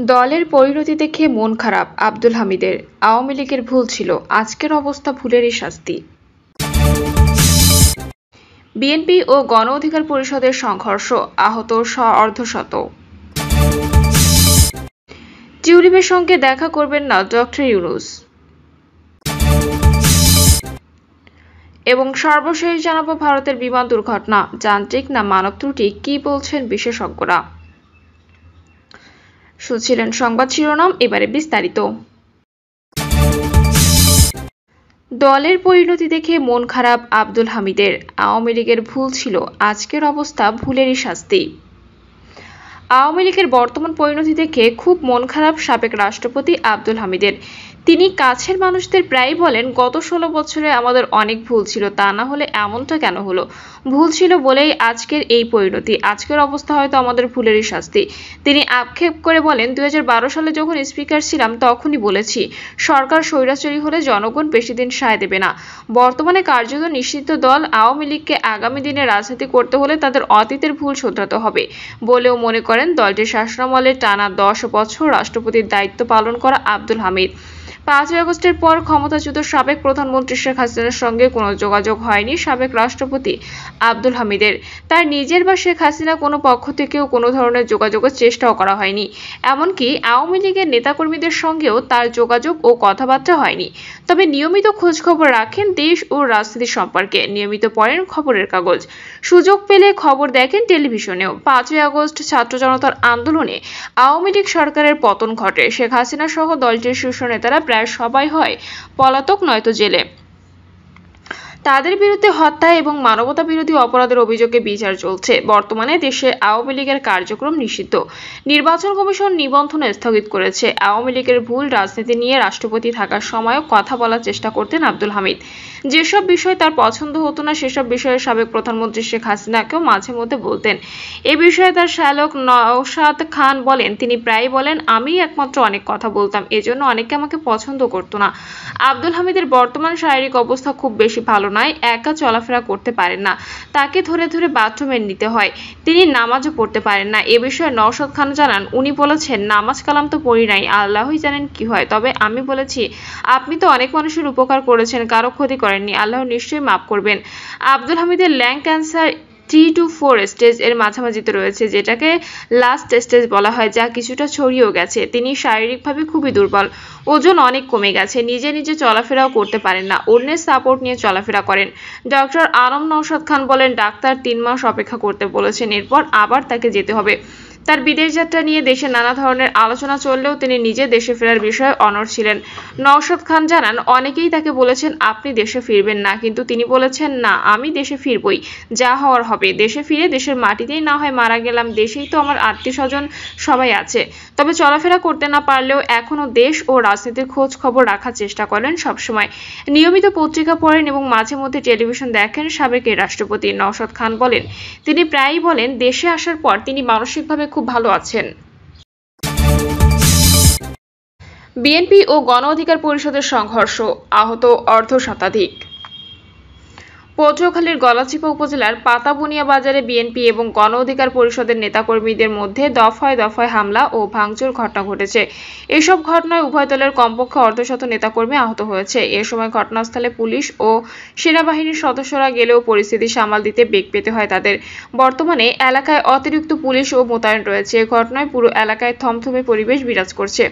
দলের পরিণতি দেখে মন খারাপ আব্দুল হামিদের। আওয়ামী লীগের ভুল ছিল, আজকের অবস্থা ভুলেরই শাস্তি। বিএনপি ও গণ অধিকার পরিষদের সংঘর্ষ, আহত অর্ধশত। টিউলিপের সঙ্গে দেখা করবেন না ডক্টর ইউনূস। এবং সর্বশেষ জানাবো ভারতের বিমান দুর্ঘটনা যান্ত্রিক না মানব ত্রুটি, কি বলছেন বিশেষজ্ঞরা। শুনছিলেন সংবাদ শিরোনাম, এবারে বিস্তারিত। দলের পরিণতি দেখে মন খারাপ আব্দুল হামিদের। আওয়ামী লীগের ভুল ছিল, আজকের অবস্থা ভুলেরই শাস্তি। আওয়ামী লীগের বর্তমান পরিণতি দেখে খুব মন খারাপ সাবেক রাষ্ট্রপতি আব্দুল হামিদের। তিনি কাছের মানুষদের প্রায়ই বলেন, গত 16 বছরে আমাদের অনেক ভুল ছিল, তা না হলে এমনটা কেন হলো। ভুল ছিল বলেই আজকের এই পরিণতি, আজকের অবস্থা হয়তো আমাদের ভুলেরই শাস্তি। তিনি আক্ষেপ করে বলেন, 2012 সালে যখন স্পিকার ছিলাম তখনই বলেছি, সরকার স্বৈরাচারী হলে জনগণ বেশি দিন সায় দেবে না। বর্তমানে কার্যত নিষিদ্ধ দল আওয়ামী লীগকে আগামী দিনে রাজনীতি করতে হলে তাদের অতীতের ভুল শোধরাতে হবে বলেও মনে করেন দলটির শাসনামলে টানা 10 বছর রাষ্ট্রপতির দায়িত্ব পালন করা আব্দুল হামিদ। 5 আগস্টের পর ক্ষমতাচ্যুত সাবেক প্রধানমন্ত্রী শেখ হাসিনার সঙ্গে কোনো যোগাযোগ হয়নি সাবেক রাষ্ট্রপতি আব্দুল হামিদের। তার নিজের বা শেখ হাসিনা কোনো পক্ষ থেকেও কোনো ধরনের যোগাযোগের চেষ্টাও করা হয়নি। এমনকি আওয়ামী লীগের নেতাকর্মীদের সঙ্গেও তার যোগাযোগ ও কথাবার্তা হয়নি। তবে নিয়মিত খোঁজখবর রাখেন দেশ ও রাজনীতি সম্পর্কে, নিয়মিত পড়েন খবরের কাগজ, সুযোগ পেলে খবর দেখেন টেলিভিশনেও। 5 আগস্ট ছাত্র জনতার আন্দোলনে আওয়ামী লীগ সরকারের পতন ঘটে। শেখ হাসিনা সহ দলটির শীর্ষ নেতারা প্রায় সবাই হয় পলাতক নয়তো জেলে। তাদের বিরুদ্ধে হত্যা এবং মানবতা বিরোধী অপরাধের অভিযোগে বিচার চলছে। বর্তমানে দেশে আওয়ামী লীগের কার্যক্রম নিষিদ্ধ। নির্বাচন কমিশন নিবন্ধন স্থগিত করেছে। আওয়ামী লীগের ভুল রাজনীতি নিয়ে রাষ্ট্রপতি থাকার সময়ও কথা বলার চেষ্টা করতেন আব্দুল হামিদ। যেসব বিষয় তার পছন্দ হতো না সেসব বিষয়ে সাবেক প্রধানমন্ত্রী শেখ হাসিনাকেও মাঝে মধ্যে বলতেন। এ বিষয়ে তার শ্যালক নওশাদ খান বলেন, তিনি প্রায় বলেন, আমি একমাত্র অনেক কথা বলতাম, এজন্য অনেকে আমাকে পছন্দ করতো না। আব্দুল হামিদের বর্তমান শারীরিক অবস্থা খুব বেশি ভালো নয়, একা চলাফেরা করতে পারেন না, তাকে ধরে ধরে বাথরুমে নিতে হয়। তিনি নামাজও পড়তে পারেন না। এ বিষয়ে নওশাদ খান জানান, উনি বলেছেন, নামাজ কালাম তো পড়ি নাই, আল্লাহই জানেন কি হয়। তবে আমি বলেছি, আপনি তো অনেক মানুষের উপকার করেছেন, কারো ক্ষতি করেননি, আল্লাহ নিশ্চয়ই মাফ করবেন। আব্দুল হামিদের ল্যাং ক্যান্সার 3 to 4 স্টেজ এর মাঝামাঝিতে রয়েছে, যেটাকে লাস্ট স্টেজ বলা হয়, যা কিছুটা ছড়িয়েও গেছে। তিনি শারীরিকভাবে খুবই দুর্বল, ওজন অনেক কমে গেছে, নিজে নিজে চলাফেরাও করতে পারেন না, অন্যের সাপোর্ট নিয়ে চলাফেরা করেন। ডক্টর আনম নওশাদ খান বলেন, ডাক্তার 3 মাস অপেক্ষা করতে বলেছেন, এরপর আবার তাকে যেতে হবে। তার বিদেশ যাত্রা নিয়ে দেশে নানা ধরনের আলোচনা চললেও তিনি নিজে দেশে ফেরার বিষয়ে অনড় ছিলেন। নওশাদ খান জানান, অনেকেই তাকে বলেছেন আপনি দেশে ফিরবেন না, কিন্তু তিনি বলেছেন, না, আমি দেশে ফিরবই, যা হওয়ার হবে। দেশে ফিরে দেশের মাটিতেই না হয় মারা গেলাম, দেশেই তো আমার আত্মীয়স্বজন সবাই আছে। তবে চলাফেরা করতে না পারলেও এখনো দেশ ও রাজনীতির খোঁজ খবর রাখার চেষ্টা করেন সবসময়। নিয়মিত পত্রিকা পড়েন এবং মাঝে মধ্যে টেলিভিশন দেখেন সাবেক এই রাষ্ট্রপতি। নওশাদ খান বলেন, তিনি প্রায়ই বলেন, দেশে আসার পর তিনি মানসিকভাবে খুব ভালো আছেন। বিএনপি ও গণ অধিকার পরিষদের সংঘর্ষ, আহত অর্ধশতাধিক। পটুয়াখালীর গলাচিপা উপজেলার পাতাবুনিয়া বাজারে বিএনপি এবং গণ অধিকার পরিষদের নেতাকর্মীদের মধ্যে দফায় দফায় হামলা ও ভাঙচুর ঘটনা ঘটেছে। এসব ঘটনায় উভয় দলের কমপক্ষে অর্ধশত নেতাকর্মী আহত হয়েছে। এ সময় ঘটনাস্থলে পুলিশ ও সেনাবাহিনীর সদস্যরা গেলেও পরিস্থিতি সামাল দিতে বেগ পেতে হয় তাদের। বর্তমানে এলাকায় অতিরিক্ত পুলিশও মোতায়েন রয়েছে। এ ঘটনায় পুরো এলাকায় থমথমে পরিবেশ বিরাজ করছে।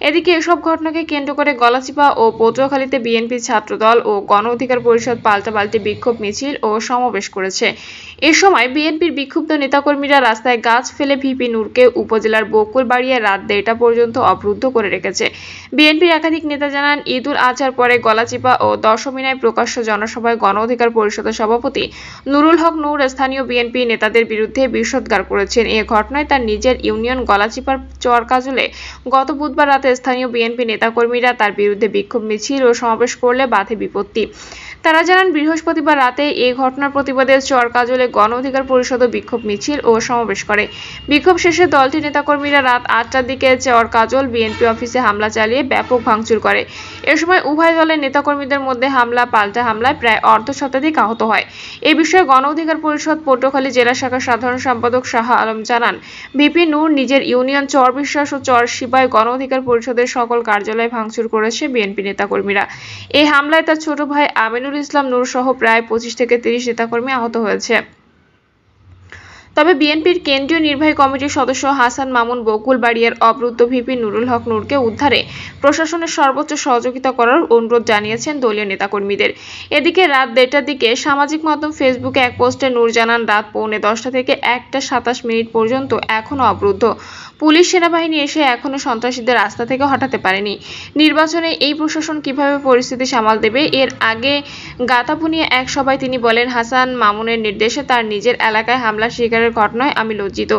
এদিকে এসব ঘটনাকে কেন্দ্র করে গলাচিপা ও পটুয়াখালীতে বিএনপি ছাত্রদল ও গণ অধিকার পরিষদ পাল্টাপাল্টি বিক্ষোভ মিছিল ও সমাবেশ করেছে। এ সময় বিএনপির বিক্ষুব্ধ নেতাকর্মীরা রাস্তায় গাছ ফেলে ভিপি নূরকে উপজেলার বকুলবাড়িয়া রাত 1:30 পর্যন্ত অবরুদ্ধ করে রেখেছে। বিএনপির একাধিক নেতা জানান, ঈদুল আজহার পরে গলাচিপা ও দশমিনায় প্রকাশ্য জনসভায় গণ অধিকার পরিষদের সভাপতি নুরুল হক নূর স্থানীয় বিএনপি নেতাদের বিরুদ্ধে বিষোদ্গার করেছেন। এ ঘটনায় তার নিজের ইউনিয়ন গলাচিপার চরকাজলে গত বুধবার রাতে স্থানীয় বিএনপি নেতাকর্মীরা তার বিরুদ্ধে বিক্ষোভ মিছিল ও সমাবেশ করলে বাধে বিপত্তি। তারা জানান বৃহস্পতিবার রাতে এই ঘটনার প্রতিবাদে চরকাজলে গণ অধিকার পরিষদ বিক্ষোভ মিছিল ও সমাবেশ করে। বিক্ষোভ শেষে দলটির নেতাকর্মীরা রাত ৮টার দিকে চরকাজল বিএনপি অফিসে হামলা চালিয়ে ব্যাপক ভাঙচুর করে। এ সময় উভয় দলের নেতাকর্মীদের মধ্যে হামলা পাল্টা হামলায় প্রায় অর্ধশতাধিক আহত হয়। এ বিষয়ে গণ অধিকার পরিষদ পটুয়াখালী জেলা শাখার সাধারণ সম্পাদক শাহ আলম জানান, ভিপি নূর নিজের ইউনিয়ন চর বিশ্বাস ও চর শিবায় গণ অধিকার পরিষদের সকল কার্যালয় ভাঙচুর করেছে বিএনপি নেতাকর্মীরা। এই হামলায় তার ছোট ভাই আমিনুল ইসলাম নূর সহ প্রায় 25 থেকে 30 নেতাকর্মী আহত হয়েছে। তবে বিএনপির কেন্দ্রীয় নির্বাহী কমিটির সদস্য হাসান মামুন বকুলবাড়িয়ার অবরুদ্ধ ভিপি নুরুল হক নূরকে উদ্ধারে প্রশাসনের সর্বোচ্চ সহযোগিতা করার অনুরোধ জানিয়েছেন দলীয় নেতাকর্মীদের। এদিকে রাত 1টার দিকে সামাজিক মাধ্যম ফেসবুকে এক পোস্টে নূর জানান, রাত 10:45 থেকে 1:27 পর্যন্ত এখনও অবরুদ্ধ। পুলিশ সেনাবাহিনী এসে এখনও সন্ত্রাসীদের রাস্তা থেকে হটাতে পারেনি। নির্বাচনে এই প্রশাসন কিভাবে পরিস্থিতি সামাল দেবে? এর আগে গাতাপুনিয়া এক সভায় তিনি বলেন, হাসান মামুনের নির্দেশে তার নিজের এলাকায় হামলার শিকারের ঘটনায় আমি লজ্জিত।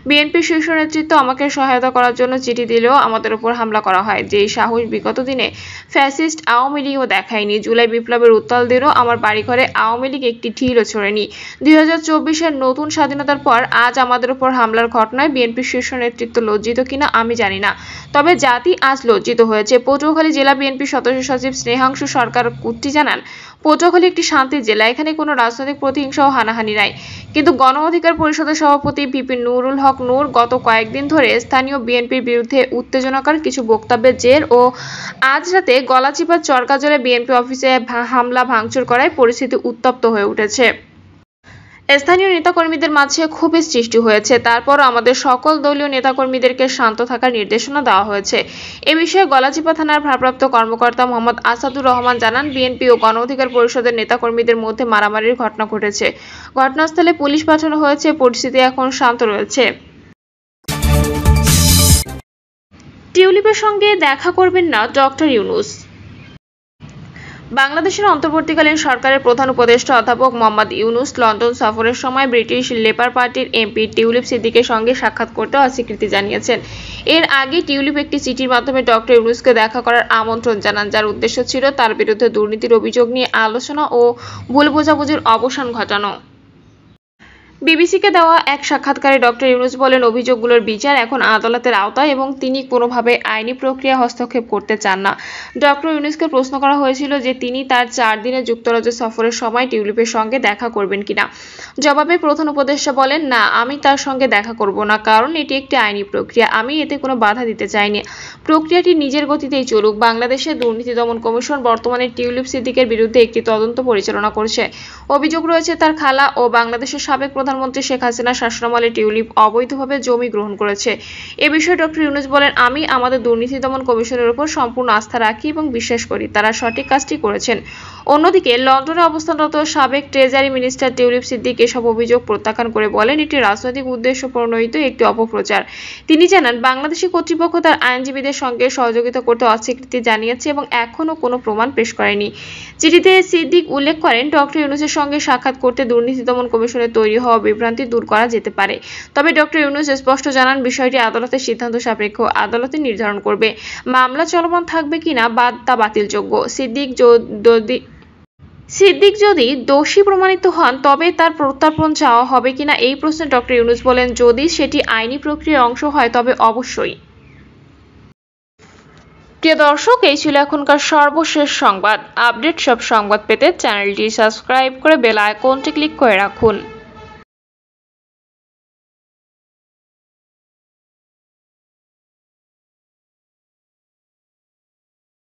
বিএনপি শীর্ষ নেতৃত্ব আমাকে সহায়তা করার জন্য চিঠি দিলেও আমাদের উপর হামলা করা হয়। যেই সাহস বিগত দিনে ফ্যাসিস্ট আওয়ামী লীগও দেখায়নি। জুলাই বিপ্লবের উত্তাল দিনও আমার বাড়িঘরে আওয়ামী লীগ একটি ঢিলও ছোড়েনি। 2024-এর নতুন স্বাধীনতার পর আজ আমাদের উপর হামলার ঘটনায় বিএনপি শীর্ষ নেতৃত্ব লজ্জিত কিনা আমি জানি না, তবে জাতি আজ লজ্জিত হয়েছে। পটুয়াখালী জেলা বিএনপি সদস্য সচিব স্নেহাংশু সরকার কুট্টি জানান, পটুয়াখালী একটি শান্তির জেলা, এখানে কোনো রাজনৈতিক প্রতিহিংসা ও হানাহানি নাই। কিন্তু গণ অধিকার পরিষদের সভাপতি ভিপি নুরুল হক নূর গত কয়েকদিন ধরে স্থানীয় বিএনপির বিরুদ্ধে উত্তেজনাকর কিছু বক্তব্যের জের ও আজ রাতে গলাচিপার চরকাজলে বিএনপি অফিসে হামলা ভাঙচুর করায় পরিস্থিতি উত্তপ্ত হয়ে উঠেছে। স্থানীয় নেতাকর্মীদের মাঝে ক্ষোভের সৃষ্টি হয়েছে। তারপরও আমাদের সকল দলীয় নেতাকর্মীদেরকে শান্ত থাকার নির্দেশনা দেওয়া হয়েছে। এ বিষয়ে গলাচিপা থানার ভারপ্রাপ্ত কর্মকর্তা মোহাম্মদ আসাদুর রহমান জানান, বিএনপি ও গণ অধিকার পরিষদের নেতাকর্মীদের মধ্যে মারামারির ঘটনা ঘটেছে। ঘটনাস্থলে পুলিশ পাঠানো হয়েছে। পরিস্থিতি এখন শান্ত রয়েছে। টিউলিপের সঙ্গে দেখা করবেন না ডক্টর ইউনূস। বাংলাদেশের অন্তর্বর্তীকালীন সরকারের প্রধান উপদেষ্টা অধ্যাপক মোহাম্মদ ইউনূস লন্ডন সফরের সময় ব্রিটিশ লেবার পার্টির এমপি টিউলিপ সিদ্দিকের সঙ্গে সাক্ষাৎ করতে অস্বীকৃতি জানিয়েছেন। এর আগে টিউলিপ একটি চিঠির মাধ্যমে ডক্টর ইউনূসকে দেখা করার আমন্ত্রণ জানান, যার উদ্দেশ্য ছিল তার বিরুদ্ধে দুর্নীতির অভিযোগ নিয়ে আলোচনা ও ভুল বোঝাবুঝির অবসান ঘটানো। বিবিসিকে দেওয়া এক সাক্ষাৎকারে ডক্টর ইউনূস বলেন, অভিযোগগুলোর বিচার এখন আদালতের আওতায় এবং তিনি কোনোভাবে আইনি প্রক্রিয়া হস্তক্ষেপ করতে চান না। ডক্টর ইউনূসকে প্রশ্ন করা হয়েছিল যে তিনি তার 4 দিনের যুক্তরাজ্য সফরের সময় টিউলিপের সঙ্গে দেখা করবেন কিনা। জবাবে প্রধান উপদেষ্টা বলেন, না, আমি তার সঙ্গে দেখা করব না, কারণ এটি একটি আইনি প্রক্রিয়া, আমি এতে কোনো বাধা দিতে চাইনি। প্রক্রিয়াটি নিজের গতিতেই চলুক। বাংলাদেশের দুর্নীতি দমন কমিশন বর্তমানে টিউলিপ সিদ্দিকের বিরুদ্ধে একটি তদন্ত পরিচালনা করছে। অভিযোগ রয়েছে তার খালা ও বাংলাদেশের সাবেক প্রধানমন্ত্রী শেখ হাসিনা শাসনামলে টিউলিপ অবৈধভাবে জমি গ্রহণ করেছে। এ বিষয়ে ডক্টর ইউনূস বলেন, আমি আমাদের দুর্নীতি দমন কমিশনের উপর সম্পূর্ণ আস্থা রাখি এবং বিশ্বাস করি তারা সঠিক কাজটি করেছেন। অন্যদিকে লন্ডনে অবস্থানরত সাবেক ট্রেজারি মিনিস্টার টিউলিপ সিদ্দিক এসব অভিযোগ প্রত্যাখ্যান করে বলেন, এটি রাজনৈতিক উদ্দেশ্য প্রণোদিত একটি অপপ্রচার। তিনি জানান, বাংলাদেশি কর্তৃপক্ষ তার আইনজীবীদের সঙ্গে সহযোগিতা করতে অস্বীকৃতি জানিয়েছে এবং এখনও কোনো প্রমাণ পেশ করেনি। চিঠিতে সিদ্দিক উল্লেখ করেন, ডক্টর ইউনূসের সঙ্গে সাক্ষাৎ করতে দুর্নীতি দমন কমিশনের তৈরি হওয়া বিভ্রান্তি দূর করা যেতে পারে। তবে ডক্টর ইউনূস স্পষ্ট জানান, বিষয়টি আদালতের সিদ্ধান্ত সাপেক্ষ, আদালতে নির্ধারণ করবে মামলা চলমান থাকবে কিনা বা তা বাতিলযোগ্য। সিদ্দিক যদি দোষী প্রমাণিত হন তবে তার প্রত্যর্পণ চাওয়া হবে কিনা এই প্রশ্নে ডক্টর ইউনূস বলেন, যদি সেটি আইনি প্রক্রিয়ার অংশ হয় তবে অবশ্যই। প্রিয় দর্শক, এই ছিল এখনকার সর্বশেষ সংবাদ। আপডেট সব সংবাদ পেতে চ্যানেলটি সাবস্ক্রাইব করে বেল আইকনটি ক্লিক করে রাখুন।